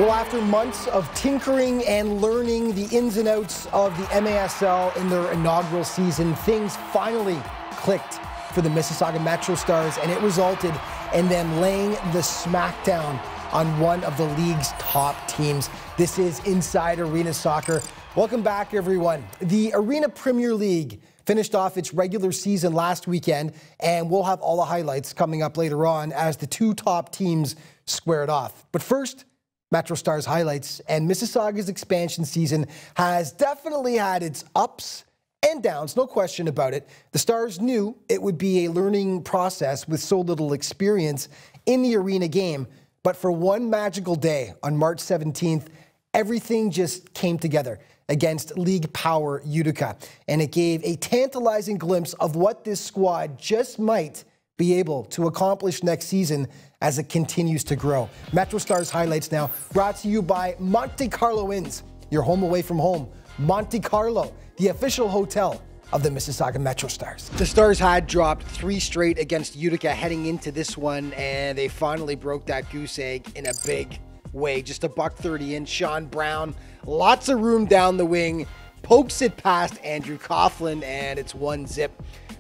Well, after months of tinkering and learning the ins and outs of the MASL in their inaugural season, things finally clicked for the Mississauga Metro Stars, and it resulted in them laying the smackdown on one of the league's top teams. This is Inside Arena Soccer. Welcome back, everyone. The Arena Premier League finished off its regular season last weekend, and we'll have all the highlights coming up later on as the two top teams squared off. But first, Metro Stars highlights, and Mississauga's expansion season has definitely had its ups and downs, no question about it. The Stars knew it would be a learning process with so little experience in the arena game, but for one magical day on March 17th, everything just came together against league power Utica, and it gave a tantalizing glimpse of what this squad just might be able to accomplish next season as it continues to grow. Metro Stars highlights now, brought to you by Monte Carlo Inns, your home away from home. Monte Carlo, the official hotel of the Mississauga Metro Stars. The Stars had dropped 3 straight against Utica heading into this one, and they finally broke that goose egg in a big way. Just a $1.30 in. Sean Brown, lots of room down the wing, pokes it past Andrew Coughlin, and it's 1-0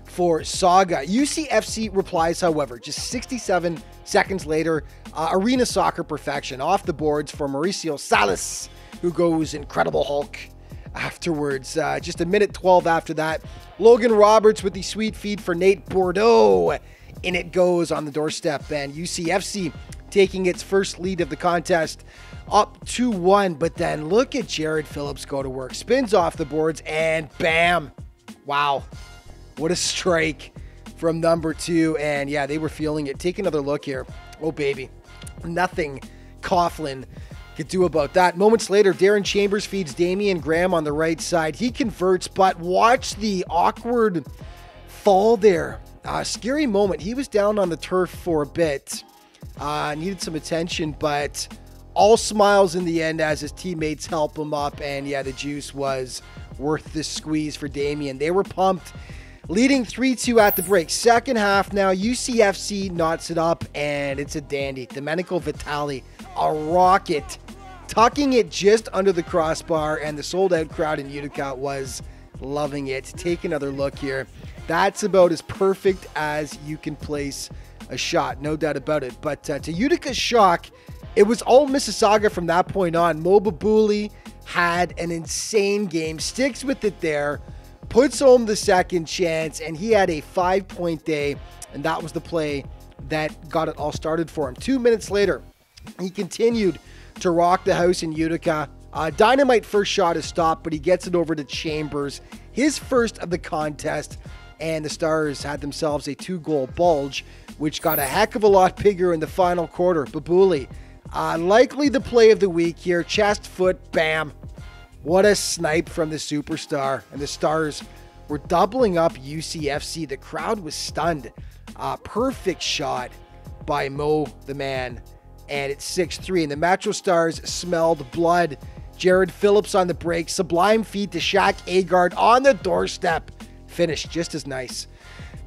for Saga. UCFC replies, however, just 67 seconds later. Arena soccer perfection off the boards for Mauricio Salas, who goes Incredible Hulk afterwards. Just a minute 12 after that, Logan Roberts with the sweet feed for Nate Bordeaux. In it goes on the doorstep, and UCFC taking its first lead of the contest up 2-1. But then look at Jared Phillips go to work. Spins off the boards, and bam. Wow. What a strike from number 2. And yeah, they were feeling it. Take another look here. Oh, baby. Nothing Coughlin could do about that. Moments later, Darren Chambers feeds Damian Graham on the right side. He converts, but watch the awkward fall there. Scary moment. He was down on the turf for a bit. Needed some attention, but all smiles in the end as his teammates help him up. And yeah, the juice was worth the squeeze for Damian. They were pumped, leading 3-2 at the break. Second half now, UCFC knots it up, and it's a dandy. Domenico Vitali, a rocket, tucking it just under the crossbar, and the sold-out crowd in Utica was loving it. Take another look here. That's about as perfect as you can place a shot, no doubt about it. But to Utica's shock, it was all Mississauga from that point on. Mo Babuli had an insane game, sticks with it there, puts home the second chance, and he had a 5-point day, and that was the play that got it all started for him. 2 minutes later, he continued to rock the house in Utica. Dynamite first shot is stopped, but he gets it over to Chambers, his first of the contest, and the Stars had themselves a 2-goal bulge, which got a heck of a lot bigger in the final quarter. Babuli, likely the play of the week here. Chest, foot, bam. What a snipe from the superstar. And the Stars were doubling up UCFC. The crowd was stunned. Perfect shot by Mo the man. And it's 6-3. And the Metro Stars smelled blood. Jared Phillips on the break. Sublime feed to Shaq Agard on the doorstep. Finished just as nice.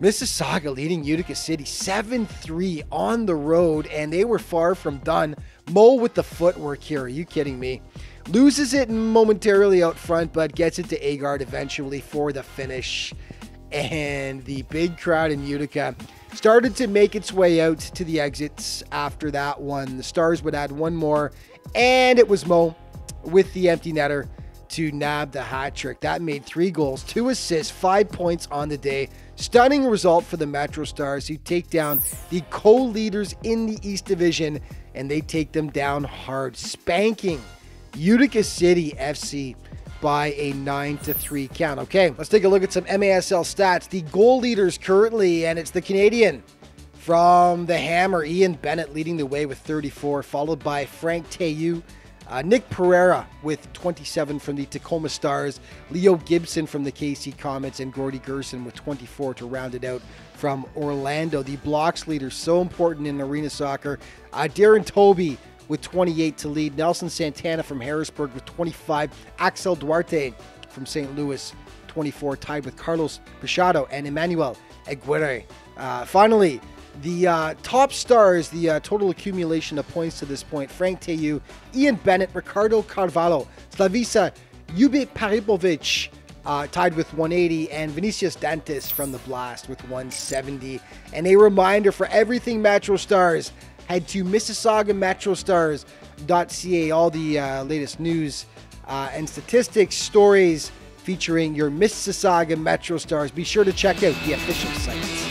Mississauga leading Utica City 7-3 on the road, and they were far from done. Mo with the footwork here. Are you kidding me? Loses it momentarily out front, but gets it to Agard eventually for the finish. And the big crowd in Utica started to make its way out to the exits after that one. The Stars would add one more, and it was Mo with the empty netter to nab the hat trick. That made 3 goals, 2 assists, 5 points on the day. Stunning result for the Metro Stars, who take down the co-leaders in the East Division, and they take them down hard, spanking Utica City FC by a 9-3 count. Okay, let's take a look at some MASL stats. The goal leaders currently, and it's the Canadian from the Hammer, Ian Bennett, leading the way with 34, followed by Frank Teyu, Nick Pereira with 27 from the Tacoma Stars, Leo Gibson from the KC Comets, and Gordy Gerson with 24 to round it out from Orlando. The blocks leader, so important in arena soccer. Darren Toby with 28 to lead. Nelson Santana from Harrisburg with 25. Axel Duarte from St. Louis, 24, tied with Carlos Pichado and Emmanuel Aguirre. Finally, The top stars, the total accumulation of points to this point: Frank Teyu, Ian Bennett, Ricardo Carvalho, Slavica Paripovic, tied with 180, and Vinicius Dantas from the Blast with 170. And a reminder for everything Metro Stars, head to MississaugaMetroStars.ca. All the latest news and statistics, stories featuring your Mississauga Metro Stars. Be sure to check out the official sites.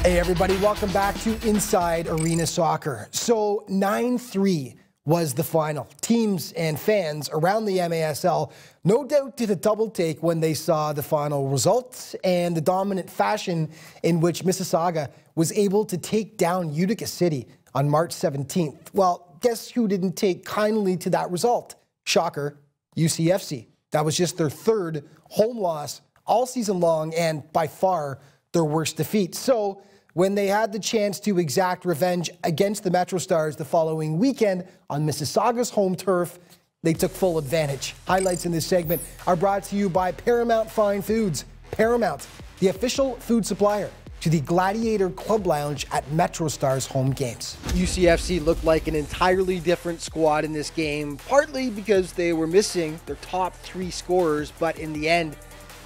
Hey everybody, welcome back to Inside Arena Soccer. So 9-3 was the final. Teams and fans around the MASL no doubt did a double take when they saw the final result and the dominant fashion in which Mississauga was able to take down Utica City on March 17th. Well, guess who didn't take kindly to that result? Shocker, UCFC. That was just their third home loss all season long and by far their worst defeat. So when they had the chance to exact revenge against the Metro Stars the following weekend on Mississauga's home turf, they took full advantage. Highlights in this segment are brought to you by Paramount Fine Foods. Paramount, the official food supplier to the Gladiator Club Lounge at Metro Stars home games. UCFC looked like an entirely different squad in this game, partly because they were missing their top three scorers, but in the end,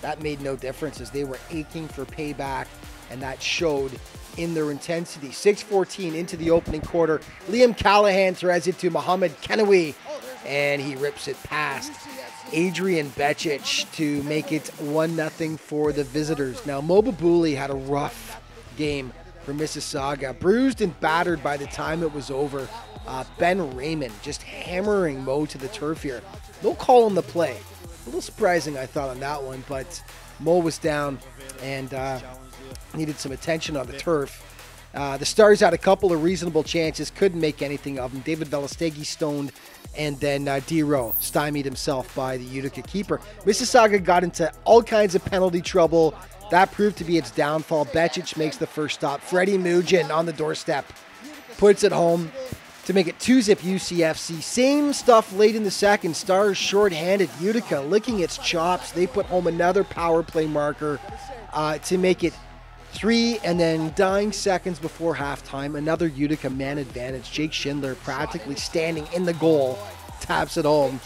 that made no difference as they were aching for payback, and that showed in their intensity. 6:14 into the opening quarter, Liam Callahan throws it to Mohamed Kenawi, and he rips it past Adrian Becic to make it 1-0 for the visitors. Now, Mo Babuli had a rough game for Mississauga, bruised and battered by the time it was over. Ben Raymond just hammering Mo to the turf here. No call on the play. A little surprising, I thought, on that one, but Mo was down and needed some attention on the turf. The Stars had a couple of reasonable chances, couldn't make anything of them. David Velastegi stoned, and then D-Row stymied himself by the Utica keeper. Mississauga got into all kinds of penalty trouble. That proved to be its downfall. Becic makes the first stop. Freddie Mugin on the doorstep puts it home to make it 2-zip UCFC. Same stuff late in the second. Stars short-handed. Utica licking its chops. They put home another power play marker to make it 3, and then dying seconds before halftime, another Utica man advantage. Jake Schindler practically standing in the goal, taps it home.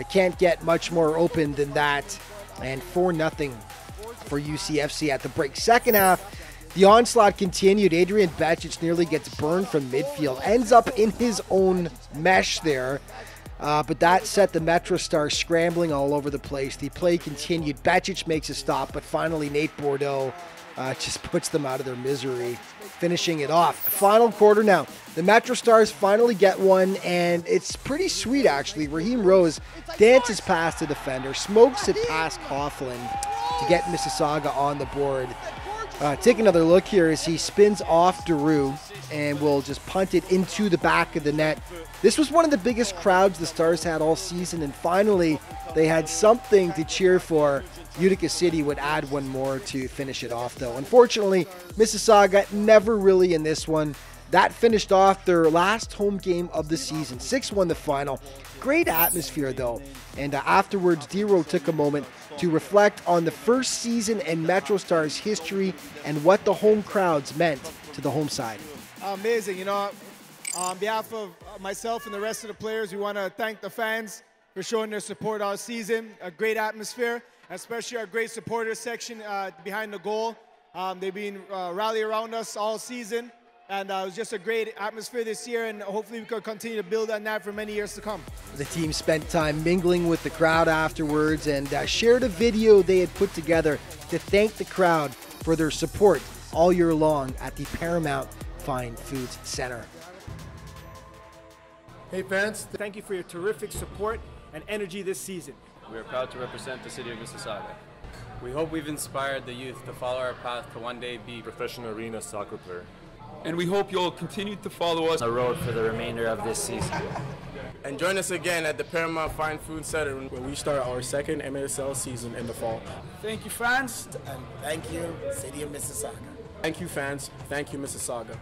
Can't get much more open than that. And 4-0 for UCFC at the break. Second half, the onslaught continued. Adrian Becic nearly gets burned from midfield, ends up in his own mesh there. But that set the Metro Stars scrambling all over the place. The play continued. Becic makes a stop, but finally Nate Bordeaux just puts them out of their misery, finishing it off. Final quarter now. The Metro Stars finally get one, and it's pretty sweet, actually. Raheem Rose dances past the defender, smokes it past Coughlin to get Mississauga on the board. Take another look here as he spins off Daru and will just punt it into the back of the net. This was one of the biggest crowds the Stars had all season, and finally they had something to cheer for. Utica City would add one more to finish it off, though. Unfortunately, Mississauga never really in this one. That finished off their last home game of the season. 6-1 the final. Great atmosphere, though. And afterwards, D-Row took a moment to reflect on the first season in Metro Stars history and what the home crowds meant to the home side. Amazing. You know, on behalf of myself and the rest of the players, we want to thank the fans for showing their support all season. A great atmosphere, especially our great supporter section behind the goal. They've been rallying around us all season. And it was just a great atmosphere this year, and hopefully we could continue to build on that for many years to come. The team spent time mingling with the crowd afterwards and shared a video they had put together to thank the crowd for their support all year long at the Paramount Fine Foods Center. Hey fans, Thank you for your terrific support and energy this season. We are proud to represent the city of Mississauga. We hope we've inspired the youth to follow our path to one day be professional arena soccer player. And we hope you'll continue to follow us on the road for the remainder of this season. And join us again at the Paramount Fine Food Center when we start our second MASL season in the fall. Thank you, fans. And thank you, City of Mississauga. Thank you, fans. Thank you, Mississauga.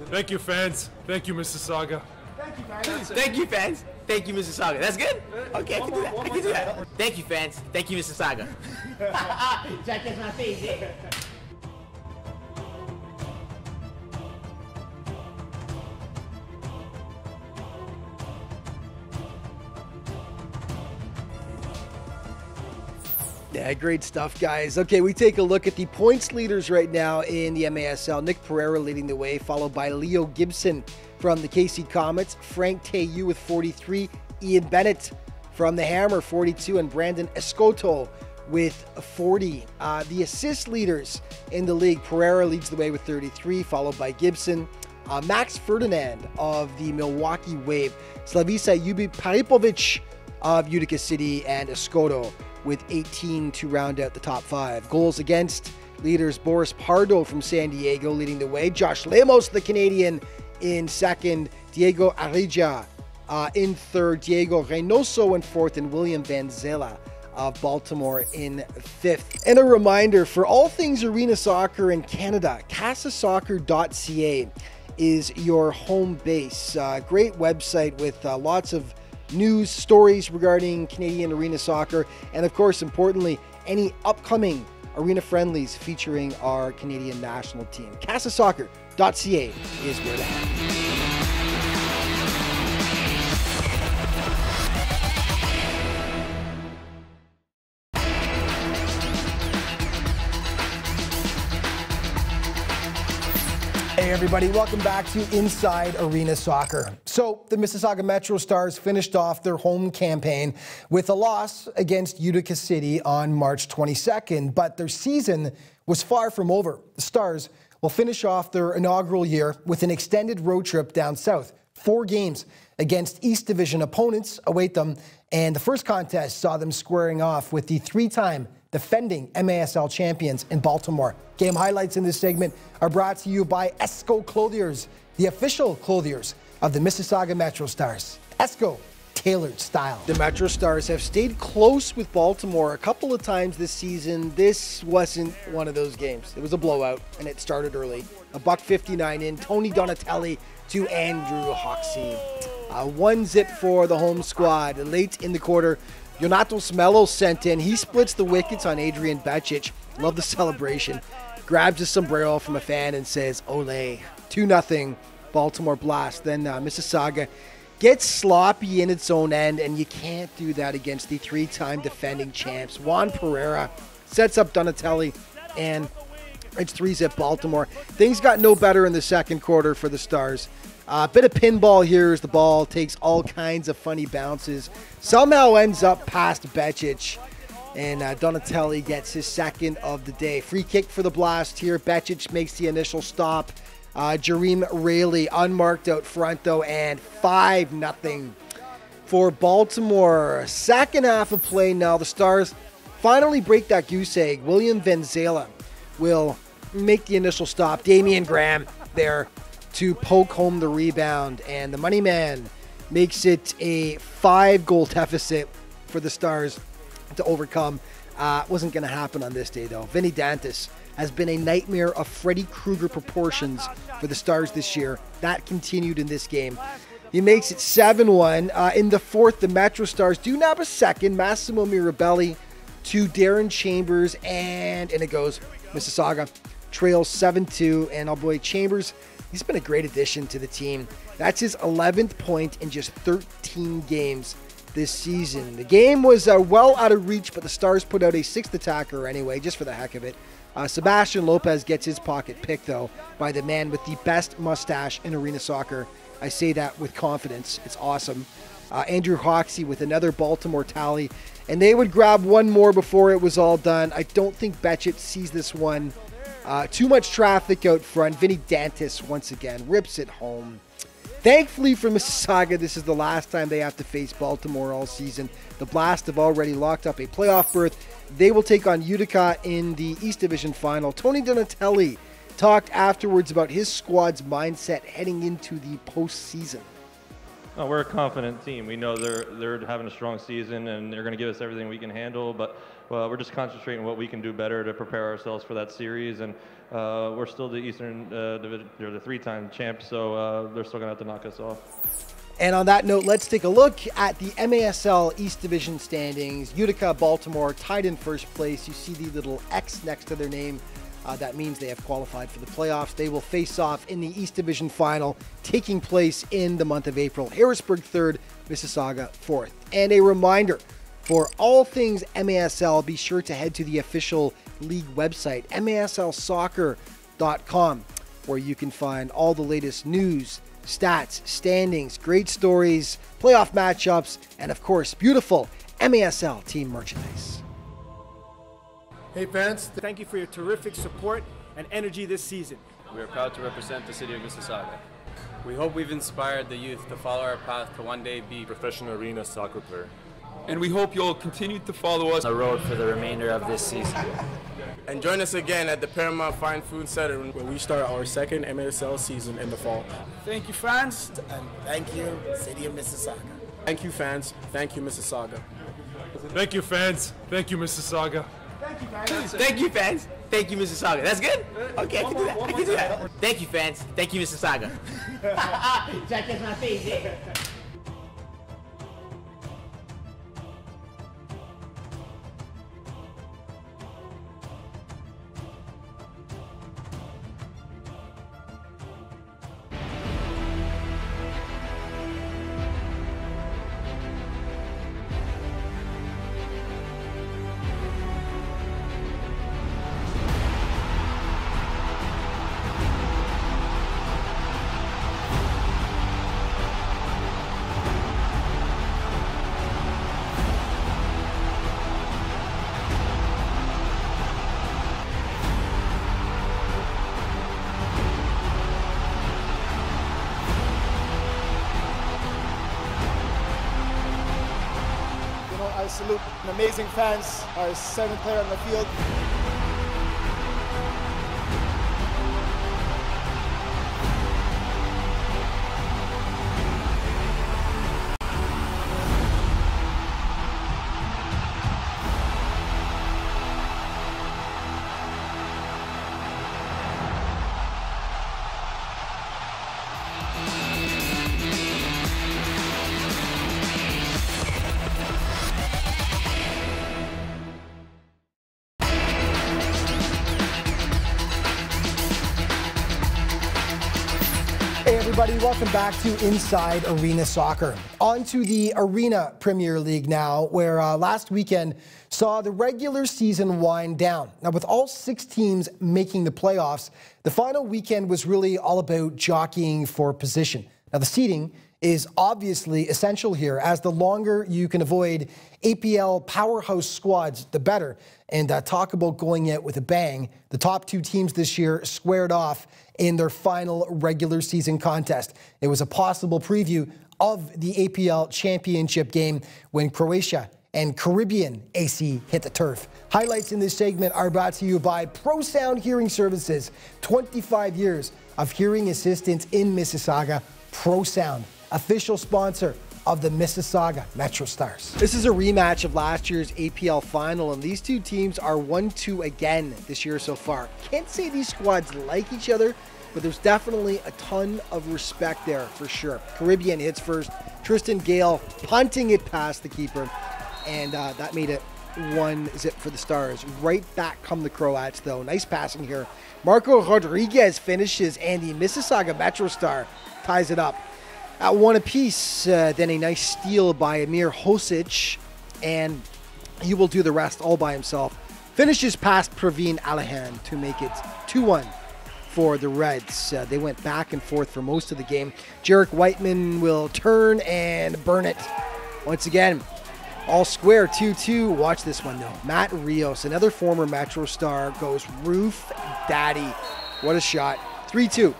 Thank you, fans. Thank you, Mississauga. Thank you, fans. Thank you, Mississauga. That's good? Okay, I can do that. I can do that. Thank you, fans. Thank you, Mississauga. Jack, that's my face, yeah. Yeah, great stuff, guys. Okay, we take a look at the points leaders right now in the MASL. Nick Pereira leading the way, followed by Leo Gibson from the KC Comets, Frank Teyu with 43, Ian Bennett from the Hammer, 42, and Brandon Escoto with 40. The assist leaders in the league, Pereira leads the way with 33, followed by Gibson. Max Ferdinand of the Milwaukee Wave, Slavisa Paripovic of Utica City, and Escoto with 18 to round out the top 5. Goals against leaders, Boris Pardo from San Diego leading the way, Josh Lemos, the Canadian, in second, Diego Arija in third, Diego Reynoso in fourth, and William Vanzela of Baltimore in fifth. And a reminder, for all things arena soccer in Canada, casasoccer.ca is your home base. Great website with lots of news, stories regarding Canadian arena soccer, and of course, importantly, any upcoming arena friendlies featuring our Canadian national team. casasoccer.ca is where to head. Hey everybody, welcome back to Inside Arena Soccer. So the Mississauga Metro Stars finished off their home campaign with a loss against Utica City on March 22nd, but their season was far from over. The Stars will finish off their inaugural year with an extended road trip down south. 4 games against East Division opponents await them, and the first contest saw them squaring off with the 3-time defending MASL champions in Baltimore. Game highlights in this segment are brought to you by Esco Clothiers, the official clothiers of the Mississauga Metro Stars. Esco, tailored style. The Metro Stars have stayed close with Baltimore a couple of times this season. This wasn't one of those games. It was a blowout, and it started early. $1.59 in, Tony Donatelli to Andrew Hoxie. 1-0 for the home squad. Late in the quarter, Yonatos Melo sent in. He splits the wickets on Adrian Becic. Love the celebration. Grabs his sombrero from a fan and says, "Ole." 2-0 Baltimore Blast. Then Mississauga gets sloppy in its own end, and you can't do that against the 3-time defending champs. Juan Pereira sets up Donatelli, and it's 3-0 Baltimore. Things got no better in the second quarter for the Stars. A bit of pinball here as the ball takes all kinds of funny bounces. Somehow ends up past Becic, and Donatelli gets his second of the day. Free kick for the Blast here. Becic makes the initial stop. Jareem Rayleigh unmarked out front though, and 5-0 for Baltimore. Second half of play now. The Stars finally break that goose egg. William Vanzela will make the initial stop. Damian Graham there to poke home the rebound, and the money man makes it a 5-goal deficit for the Stars to overcome. Wasn't going to happen on this day though. Vinny Dantas has been a nightmare of Freddy Krueger proportions for the Stars this year. That continued in this game. He makes it 7-1. In the fourth, the Metro Stars do nab a second. Massimo Mirabelli to Darren Chambers, and in it goes. Mississauga trails 7-2, and oh boy, Chambers, he's been a great addition to the team. That's his 11th point in just 13 games this season. The game was well out of reach, but the Stars put out a 6th attacker anyway, just for the heck of it. Sebastian Lopez gets his pocket picked, though, by the man with the best mustache in arena soccer. I say that with confidence. It's awesome. Andrew Hoxie with another Baltimore tally, and they would grab one more before it was all done. I don't think Becic sees this one. Too much traffic out front. Vinny Dantas once again rips it home. Thankfully for Mississauga, this is the last time they have to face Baltimore all season. The Blast have already locked up a playoff berth. They will take on Utica in the East Division final. Tony Donatelli talked afterwards about his squad's mindset heading into the postseason. We're a confident team. We know they're having a strong season and they're going to give us everything we can handle, but we're just concentrating on what we can do better to prepare ourselves for that series. And we're still the Eastern Division, they're the three-time champs, so they're still going to have to knock us off. And on that note, let's take a look at the MASL East Division standings. Utica, Baltimore tied in first place. You see the little X next to their name. That means they have qualified for the playoffs. They will face off in the East Division final taking place in the month of April. Harrisburg 3rd, Mississauga 4th. And a reminder, for all things MASL, be sure to head to the official league website, maslsoccer.com, where you can find all the latest news, stats, standings, great stories, playoff matchups, and of course, beautiful MASL team merchandise. Hey fans, thank you for your terrific support and energy this season. We are proud to represent the city of Mississauga. We hope we've inspired the youth to follow our path to one day be Professional arena soccer player. And we hope you'll continue to follow us on the road for the remainder of this season. And join us again at the Paramount Fine Food Center where we start our second MASL season in the fall. Thank you fans. And thank you, City of Mississauga. Thank you fans. Thank you Mississauga. Thank you, fans. Thank you, Mississauga. Thank you, fans. Thank you, Mississauga. That's good? Okay, I can do that. I can do that. Thank you, fans. Thank you, Mississauga. Jack, that's my face, eh? I salute an amazing fans, our 7th player on the field. Hey everybody, welcome back to Inside Arena Soccer. On to the Arena Premier League now, where last weekend saw the regular season wind down. Now with all 6 teams making the playoffs, the final weekend was really all about jockeying for position. Now the seeding is obviously essential here, as the longer you can avoid APL powerhouse squads, the better. And talk about going out with a bang. The top 2 teams this year squared off in their final regular season contest. It was a possible preview of the APL championship game when Croatia and Caribbean AC hit the turf. Highlights in this segment are brought to you by Pro Sound Hearing Services. 25 years of hearing assistance in Mississauga. Pro Sound, official sponsor of the Mississauga Metro Stars. This is a rematch of last year's APL final, and these 2 teams are 1-2 again this year so far. Can't say these squads like each other, but there's definitely a ton of respect there for sure. Caribbean hits first, Tristan Gale punting it past the keeper, and that made it 1-0 for the Stars. Right back come the Croats though. Nice passing here. Marco Rodriguez finishes, and the Mississauga Metro Star ties it up at 1 apiece. Then a nice steal by Amir Hosic, and he will do the rest all by himself. Finishes past Praveen Alahan to make it 2-1 for the Reds. They went back and forth for most of the game. Jarek Whiteman will turn and burn it. Once again, all square, 2-2. Watch this one though. Matt Rios, another former Metro Star, goes roof daddy. What a shot. 3-2.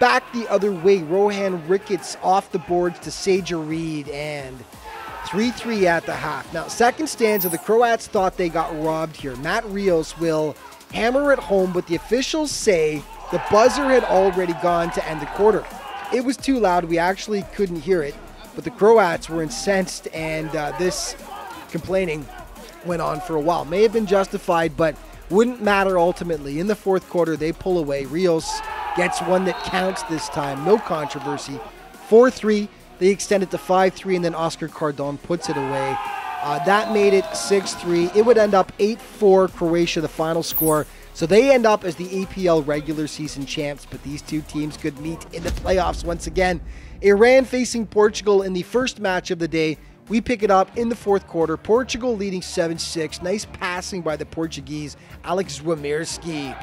Back the other way, Rohan Ricketts off the boards to Saja Reed, and 3-3 at the half. Now, second stanza, the Croats thought they got robbed here. Matt Rios will hammer it home, but the officials say the buzzer had already gone to end the quarter. It was too loud. We actually couldn't hear it. But the Croats were incensed, and this complaining went on for a while. May have been justified, but wouldn't matter ultimately. In the fourth quarter, they pull away. Rios gets one that counts this time. No controversy. 4-3. They extend it to 5-3, and then Oscar Cardon puts it away. That made it 6-3. It would end up 8-4 Croatia, the final score. So they end up as the APL regular season champs, but these two teams could meet in the playoffs once again. Iran facing Portugal in the first match of the day. We pick it up in the fourth quarter. Portugal leading 7-6. Nice passing by the Portuguese. Alex Ramirski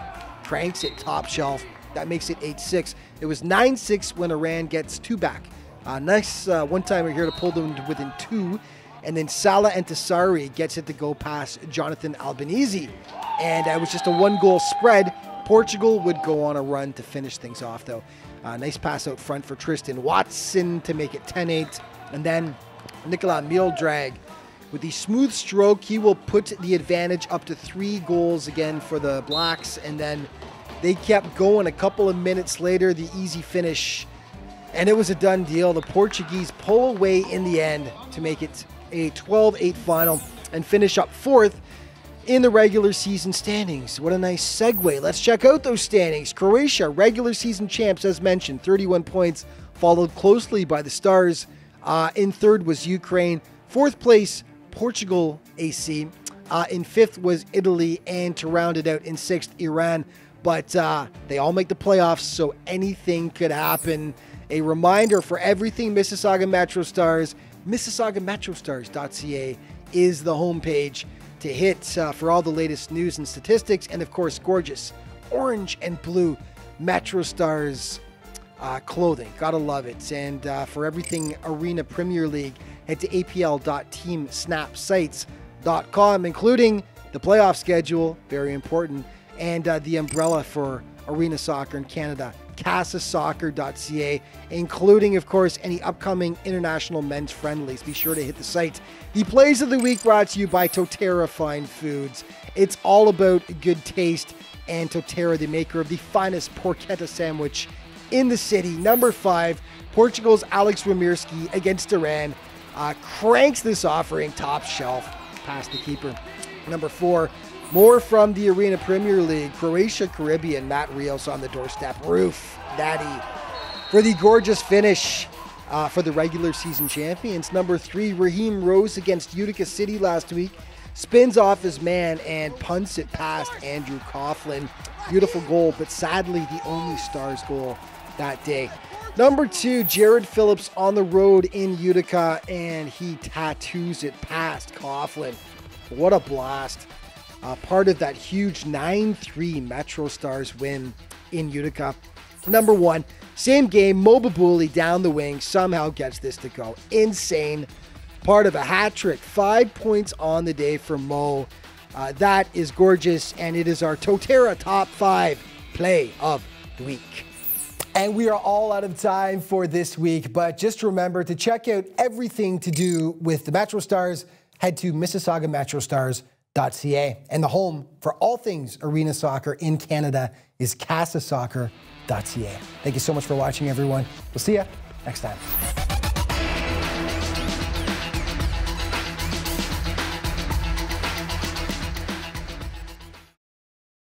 cranks it top shelf. That makes it 8-6. It was 9-6 when Iran gets two back. Nice one-timer here to pull them within two. And then Salah Entasari gets it to go past Jonathan Albanese. And it was just a one-goal spread. Portugal would go on a run to finish things off, though. Nice pass out front for Tristan Watson to make it 10-8. And then Nikola Miodrag with the smooth stroke. He will put the advantage up to 3 goals again for the Blacks. And then they kept going. A couple of minutes later, the easy finish. And it was a done deal. The Portuguese pull away in the end to make it a 12-8 final and finish up fourth in the regular season standings. What a nice segue. Let's check out those standings. Croatia, regular season champs, as mentioned, 31 points, followed closely by the Stars. In third was Ukraine. Fourth place, Portugal AC. In fifth was Italy, and to round it out in sixth, Iran. But they all make the playoffs, so anything could happen. A reminder for everything Mississauga Metro Stars, MississaugaMetroStars.ca is the homepage to hit for all the latest news and statistics, and of course, gorgeous orange and blue Metro Stars clothing. Gotta love it. And for everything Arena Premier League, head to apl.teamsnapsites.com, including the playoff schedule, very important, and the umbrella for arena soccer in Canada, casasoccer.ca, including, of course, any upcoming international men's friendlies. Be sure to hit the site. The Plays of the Week brought to you by Totera Fine Foods. It's all about good taste, and Totera, the maker of the finest porchetta sandwich in the city. Number 5, Portugal's Alex Ramirski against Iran. Cranks this offering top shelf past the keeper. Number 4, more from the Arena Premier League. Croatia Caribbean, Matt Rios on the doorstep. Roof Daddy for the gorgeous finish for the regular season champions. Number 3, Raheem Rose against Utica City last week. Spins off his man and punts it past Andrew Coughlin. Beautiful goal, but sadly the only Stars goal that day. Number 2, Jared Phillips on the road in Utica, and he tattoos it past Coughlin. What a blast. Part of that huge 9-3 Metro Stars win in Utica. Number 1, same game, Mo Babuli down the wing somehow gets this to go. Insane. Part of a hat trick. 5 points on the day for Mo. That is gorgeous, and it is our Totera Top 5 Play of the Week. And we are all out of time for this week, but just remember to check out everything to do with the Metro Stars. Head to MississaugaMetroStars.ca. And the home for all things arena soccer in Canada is CasaSoccer.ca. Thank you so much for watching, everyone. We'll see you next time.